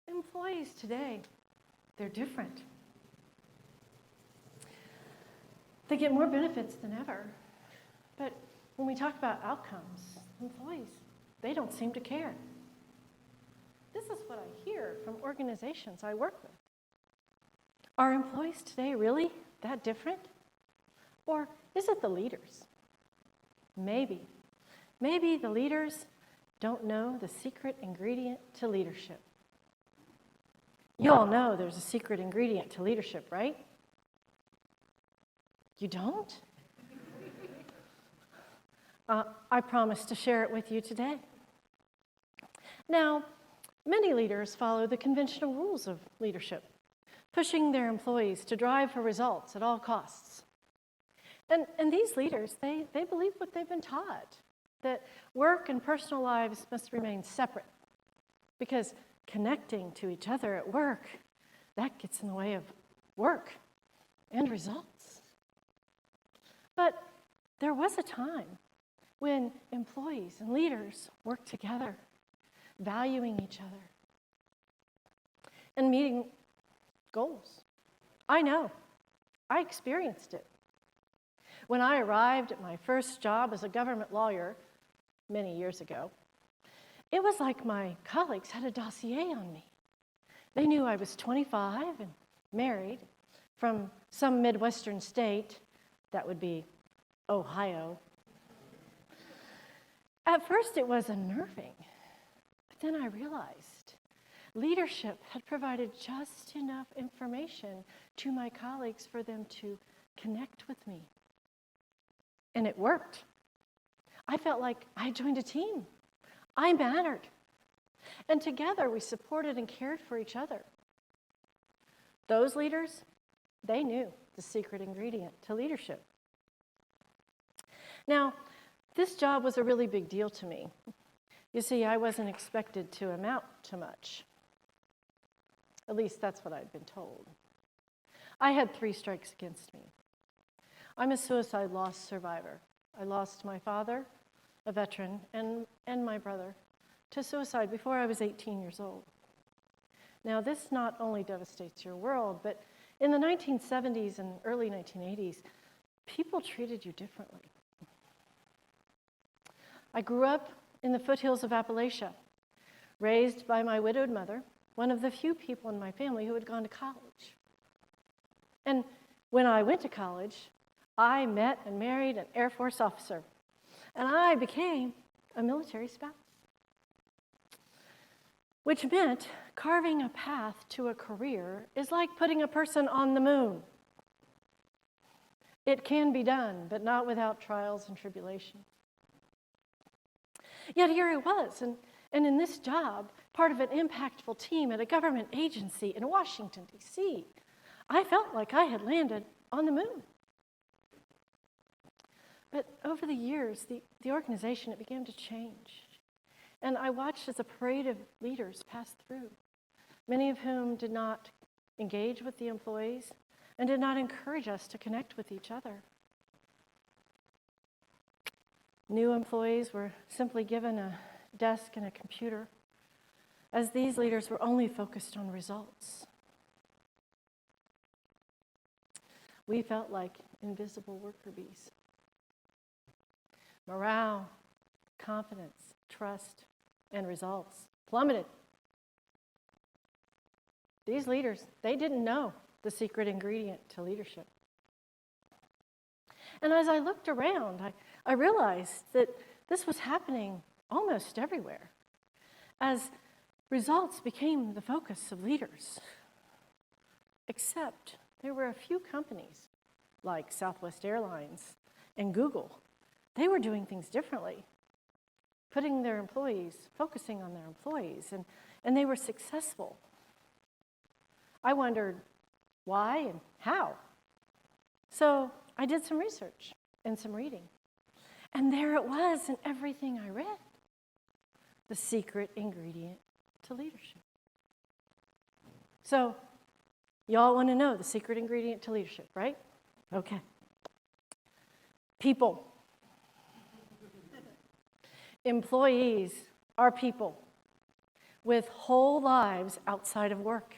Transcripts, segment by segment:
employees today, they're different. They get more benefits than ever. But when we talk about outcomes, employees, they don't seem to care. This is what I hear from organizations I work with. Are employees today really that different? Or is it the leaders? Maybe. Maybe the leaders don't know the secret ingredient to leadership. You all know there's a secret ingredient to leadership, right? You don't? I promise to share it with you today. Now, many leaders follow the conventional rules of leadership, pushing their employees to drive for results at all costs. And these leaders, they believe what they've been taught, that work and personal lives must remain separate, because connecting to each other at work, that gets in the way of work and results. But there was a time when employees and leaders worked together, valuing each other and meeting goals. I know. I experienced it. When I arrived at my first job as a government lawyer many years ago, it was like my colleagues had a dossier on me. They knew I was 25 and married from some Midwestern state, that would be Ohio. At first it was unnerving, but then I realized leadership had provided just enough information to my colleagues for them to connect with me. And it worked. I felt like I joined a team. I mattered. And together we supported and cared for each other. Those leaders, they knew the secret ingredient to leadership. Now, this job was a really big deal to me. You see, I wasn't expected to amount to much. At least that's what I'd been told. I had 3 strikes against me. I'm a suicide loss survivor. I lost my father, a veteran, and my brother to suicide before I was 18 years old. Now, this not only devastates your world, but in the 1970s and early 1980s, people treated you differently. I grew up in the foothills of Appalachia, raised by my widowed mother, one of the few people in my family who had gone to college. And when I went to college, I met and married an Air Force officer, and I became a military spouse, which meant carving a path to a career is like putting a person on the moon. It can be done, but not without trials and tribulation. Yet here I was, and in this job, part of an impactful team at a government agency in Washington, D.C., I felt like I had landed on the moon. But over the years, the organization, it began to change. And I watched as a parade of leaders passed through, many of whom did not engage with the employees and did not encourage us to connect with each other. New employees were simply given a desk and a computer, as these leaders were only focused on results. We felt like invisible worker bees. Morale, confidence, trust, and results plummeted. These leaders, they didn't know the secret ingredient to leadership. And as I looked around, I realized that this was happening almost everywhere, as results became the focus of leaders. Except there were a few companies, like Southwest Airlines and Google. They were doing things differently, putting their employees, focusing on their employees, and they were successful. I wondered why and how. So I did some research and some reading. And there it was in everything I read, the secret ingredient to leadership. So y'all want to know the secret ingredient to leadership, right? Okay. People. Employees are people. with whole lives outside of work.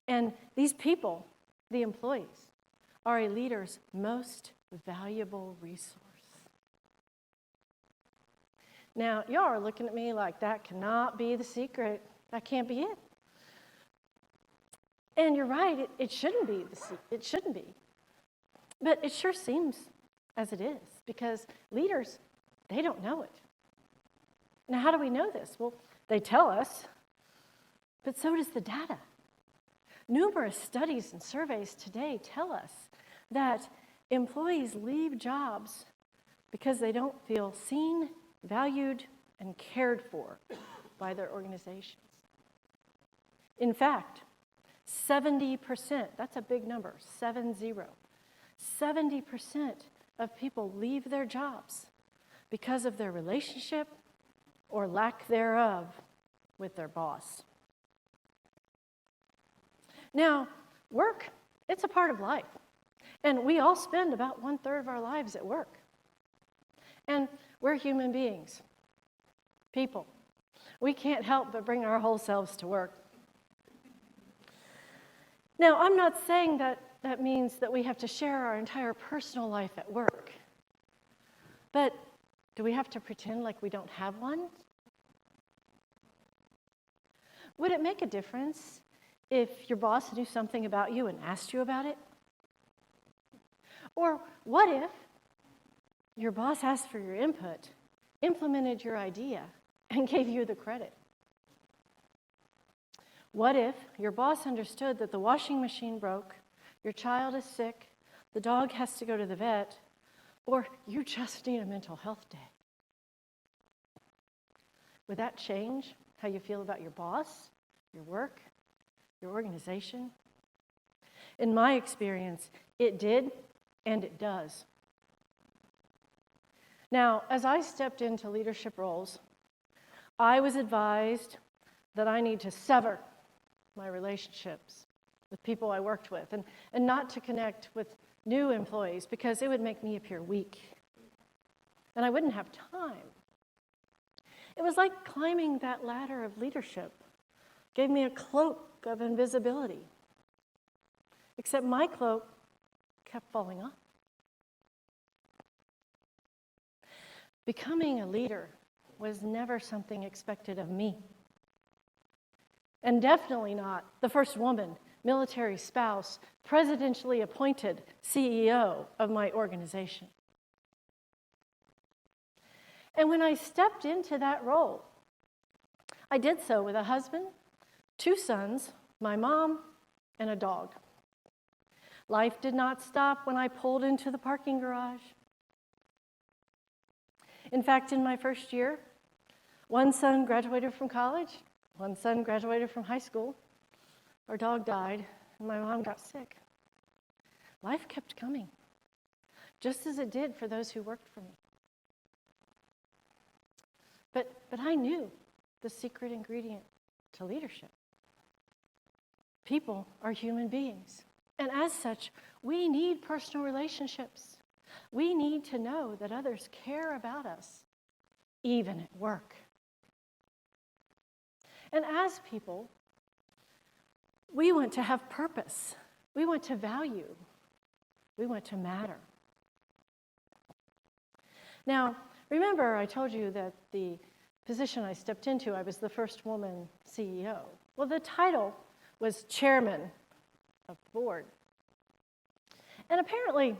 And these people, the employees, are a leader's most valuable resource. Now, y'all are looking at me like that cannot be the secret. That can't be it. And you're right, it shouldn't be. It shouldn't be. But it sure seems as it is, because leaders, they don't know it. Now, how do we know this? Well, they tell us, but so does the data. Numerous studies and surveys today tell us that employees leave jobs because they don't feel seen, valued, and cared for by their organizations. In fact, 70%, that's a big number, 70% of people leave their jobs because of their relationship or lack thereof with their boss. Now, work, it's a part of life. And we all spend about 1/3 of our lives at work. And we're human beings, people. We can't help but bring our whole selves to work. Now, I'm not saying that means that we have to share our entire personal life at work. But do we have to pretend like we don't have one? Would it make a difference if your boss knew something about you and asked you about it? Or what if your boss asked for your input, implemented your idea, and gave you the credit? What if your boss understood that the washing machine broke, your child is sick, the dog has to go to the vet, or you just need a mental health day? Would that change how you feel about your boss, your work, your organization? In my experience, it did, and it does. Now, as I stepped into leadership roles, I was advised that I need to sever my relationships with people I worked with and not to connect with new employees because it would make me appear weak. And I wouldn't have time. It was like climbing that ladder of leadership. Gave me a cloak of invisibility. Except my cloak kept falling off. Becoming a leader was never something expected of me. And definitely not the first woman, military spouse, presidentially appointed CEO of my organization. And when I stepped into that role, I did so with a husband, 2 sons, my mom, and a dog. Life did not stop when I pulled into the parking garage. In fact, in my first year, 1 son graduated from college, 1 son graduated from high school, our dog died, and my mom got sick. Life kept coming, just as it did for those who worked for me. But I knew the secret ingredient to leadership. People are human beings, and as such, we need personal relationships. We need to know that others care about us, even at work. And as people, we want to have purpose. We want to value. We want to matter. Now, remember I told you that the position I stepped into, I was the first woman CEO. Well, the title was chairman of the board. And apparently,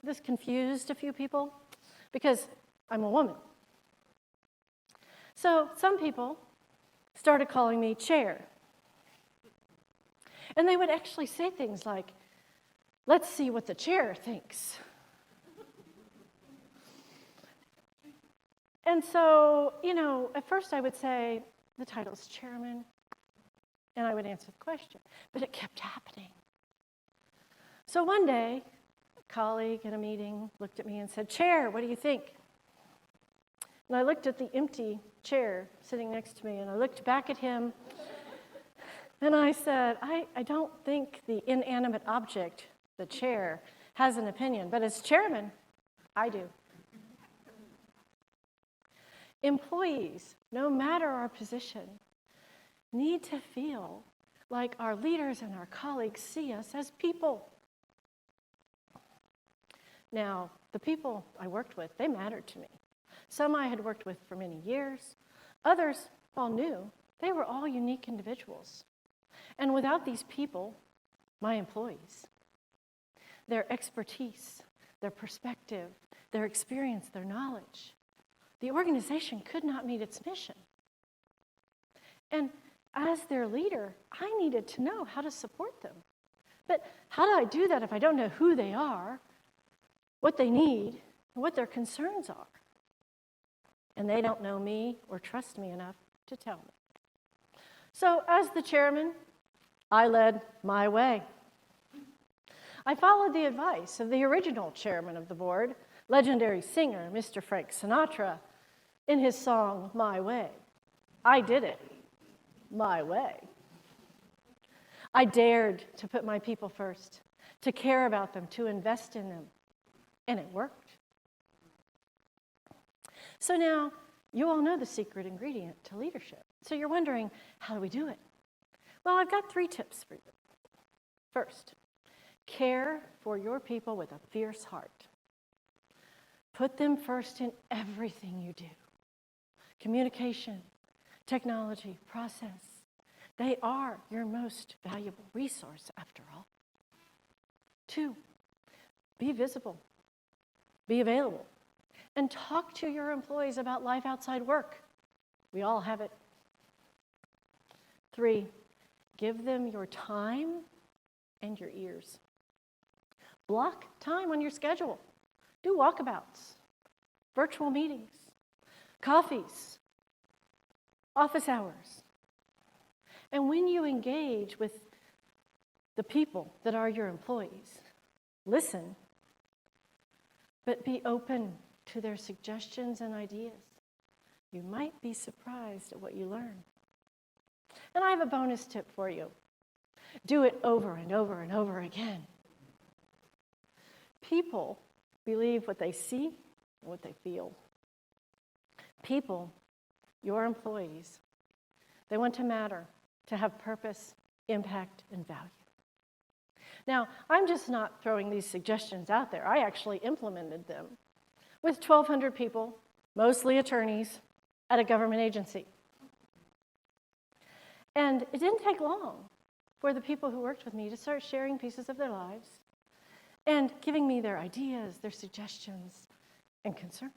this confused a few people because I'm a woman. So some people started calling me chair. And they would actually say things like, "Let's see what the chair thinks." And so, at first I would say, the title's chairman, and I would answer the question. But it kept happening. So one day, a colleague in a meeting looked at me and said, "Chair, what do you think?" And I looked at the empty chair sitting next to me, and I looked back at him, and I said, I don't think the inanimate object, the chair, has an opinion, but as chairman, I do. Employees, no matter our position, need to feel like our leaders and our colleagues see us as people. Now, the people I worked with, they mattered to me. Some I had worked with for many years. Others, while new, they were all unique individuals. And without these people, my employees, their expertise, their perspective, their experience, their knowledge, the organization could not meet its mission. And as their leader, I needed to know how to support them. But how do I do that if I don't know who they are, what they need, and what their concerns are? And they don't know me or trust me enough to tell me. So as the chairman, I led my way. I followed the advice of the original chairman of the board, legendary singer Mr. Frank Sinatra, in his song, My Way. I did it my way. I dared to put my people first, to care about them, to invest in them, and it worked. So now, you all know the secret ingredient to leadership. So you're wondering, how do we do it? Well, I've got 3 tips for you. First, care for your people with a fierce heart. Put them first in everything you do. Communication, technology, process. They are your most valuable resource, after all. 2, be visible, be available, and talk to your employees about life outside work. We all have it. 3, give them your time and your ears. Block time on your schedule. Do walkabouts, virtual meetings, coffees, office hours. And when you engage with the people that are your employees, listen, but be open to their suggestions and ideas. You might be surprised at what you learn. And I have a bonus tip for you. Do it over and over and over again. People believe what they see and what they feel. People, your employees, they want to matter, to have purpose, impact, and value. Now, I'm just not throwing these suggestions out there. I actually implemented them with 1,200 people, mostly attorneys, at a government agency. And it didn't take long for the people who worked with me to start sharing pieces of their lives and giving me their ideas, their suggestions, and concerns.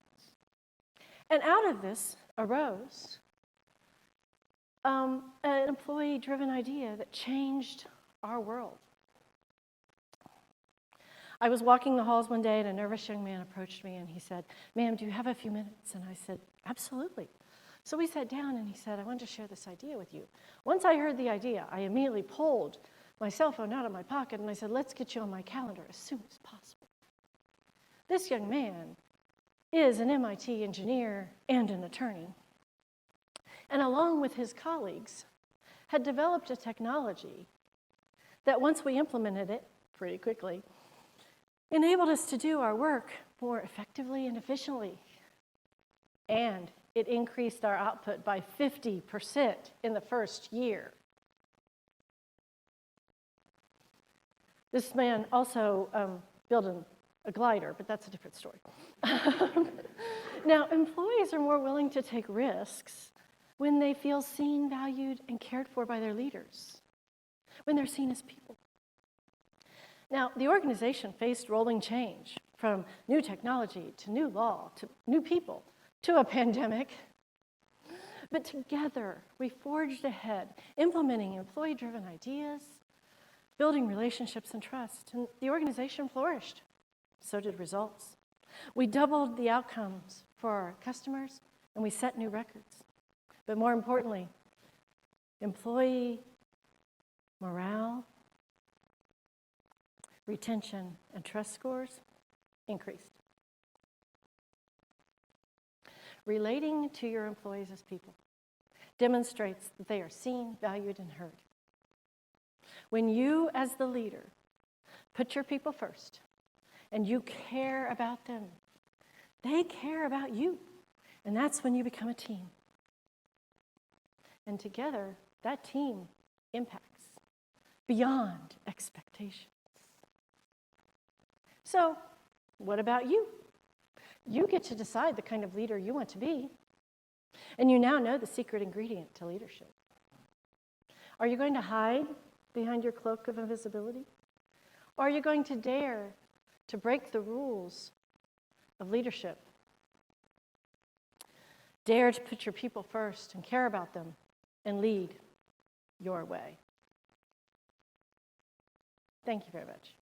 And out of this arose an employee-driven idea that changed our world. I was walking the halls one day, and a nervous young man approached me, and he said, "Ma'am, do you have a few minutes?" And I said, "Absolutely." So we sat down, and he said, "I want to share this idea with you." Once I heard the idea, I immediately pulled my cell phone out of my pocket, and I said, "Let's get you on my calendar as soon as possible." This young man is an MIT engineer and an attorney, and along with his colleagues, had developed a technology that once we implemented it pretty quickly, enabled us to do our work more effectively and efficiently. And it increased our output by 50% in the first year. This man also built a glider, but that's a different story. Now, employees are more willing to take risks when they feel seen, valued, and cared for by their leaders, when they're seen as people. Now, the organization faced rolling change, from new technology to new law to new people to a pandemic. But together, we forged ahead, implementing employee-driven ideas, building relationships and trust, and the organization flourished. So did results. We doubled the outcomes for our customers, and we set new records. But more importantly, employee morale, retention, and trust scores increased. Relating to your employees as people demonstrates that they are seen, valued, and heard. When you, as the leader, put your people first and you care about them, they care about you, And that's when you become a team. And together, that team impacts beyond expectations. So, what about you? You get to decide the kind of leader you want to be. And you now know the secret ingredient to leadership. Are you going to hide behind your cloak of invisibility? Or are you going to dare to break the rules of leadership? Dare to put your people first and care about them and lead your way. Thank you very much.